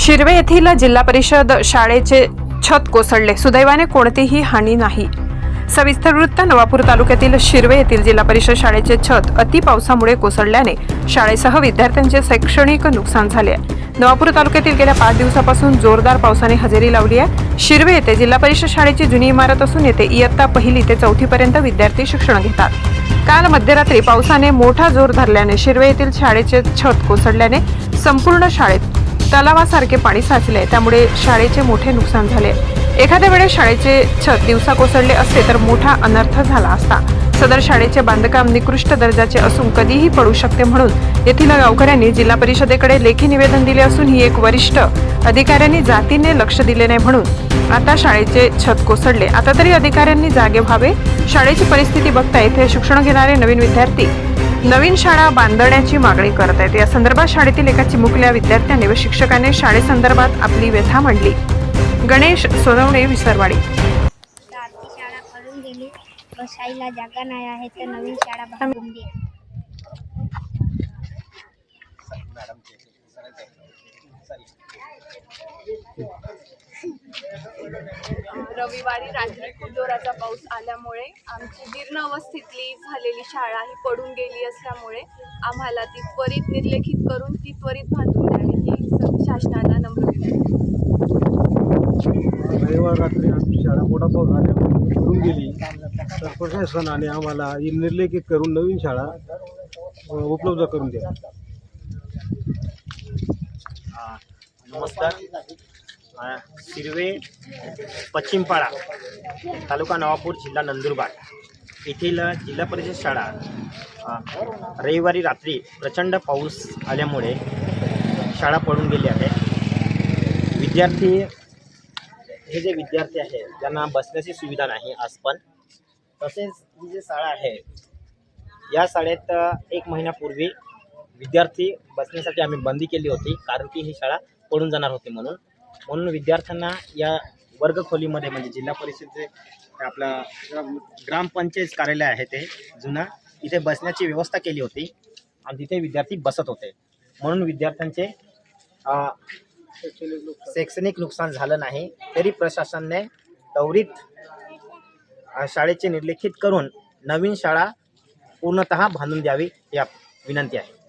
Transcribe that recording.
शिरवे येथील जिल्हा परिषद शाळेचे छत कोसळले, सुदैवाने कोणतीही हानी नाही। सविस्तर वृत्त। नवापूर तालुक्यातील शिरवे येथील जिल्हा परिषद शाळेचे छत अति पावसामुळे कोसळल्याने शाळेसह विद्यार्थ्यांचे शैक्षणिक नुकसान झाले आहे। नवापूर तालुक्यातील गेल्या 5 दिवसापासून जोरदार पावसाने हजेरी लावली आहे। शिरवे येथे जिल्हा परिषद शाळेची जुनी इमारत असून येथे इयत्ता 1 ते 4 पर्यंत विद्यार्थी शिक्षण घेतात। काल मध्यरात्री पावसाने मोठा जोर धरल्याने शिरवे येथील शाळेचे छत कोसळल्याने संपूर्ण शाळेत तलावासारखे पाणी साचले, त्यामुळे शाळेचे मोठे नुकसान झाले। एखाद्या वेळेस शाळेचे छत दिवसा कोसळले असते तर मोठा अनर्थ झाला असता। सदर शाळेचे बांधकाम निकृष्ट दर्जाचे असून कधीही पडू शकते, म्हणून येथील गावकऱ्यांनी जिल्हा परिषदेकडे लेखी निवेदन दिले असून ही एक वरिष्ठ अधिकाऱ्यांनी जातीने लक्ष दिले नाही, म्हणून आता शाळेचे छत कोसळले। आता तरी अधिकाऱ्यांनी जागे व्हावे। शाळेची परिस्थिती बघता येथे शिक्षण घेणारे नवीन विद्यार्थी नवीन शाळा बांधण्याची मागणी करत आहेत। या संदर्भात शाळेतील एका चिमुकल्या विद्यार्थ्याने व शिक्षकाने शाळेसंदर्भात आपली व्यथा मांडली। गणेश सोनवणे, विसरवाडी। शाळा पडून गेली, बसायला जागा नाही आहे तर नवीन शाळा बांधून दे। रविवारी रात्री खूप जोराचा पाऊस आल्यामुळे आमची जीर्ण अवस्थेतली झालेली शाळा ही पडून गेली असल्यामुळे आम्हाला ती त्वरित निर्लेखित करून ती त्वरित बांधून द्यावी ही शासनाला नम्र विनंती। रविवार रात्री आमची शाळा मोठा पाऊस आल्यामुळे पडून गेली, तर प्रशासनाने आम्हाला ही निर्लेखित करून नवीन शाळा उपलब्ध करून द्या। नमस्कार। शिरवे पश्चिमपाडा तालुका नवापूर जिल्हा नंदुरबार येथील जिल्हा परिषद शाळा रविवारी रात्री प्रचंड पाऊस आल्यामुळे शाळा पडून गेली आहे। विद्यार्थी हे जे विद्यार्थी आहेत त्यांना बसण्याची सुविधा नाही आज पण। तसेच ही जी शाळा आहे या शाळेत 1 महिन्यापूर्वी विद्यार्थी बसण्यासाठी आम्ही बंदी केली होती, कारण की ही शाळा पडून जाणार होती म्हणून विद्यार्थ्यांना या वर्गखोलीमध्ये म्हणजे जिल्हा परिषदेचे आपला ग्रामपंचायत कार्यालय आहे ते जुना, इथे बसण्याची व्यवस्था केली होती आणि तिथे विद्यार्थी बसत होते, म्हणून विद्यार्थ्यांचे शैक्षणिक नुकसान झालं नाही। तरी प्रशासनाने त्वरित शाळेचे निर्लेखित करून नवीन शाळा पूर्णतः बांधून द्यावी ही विनंती आहे।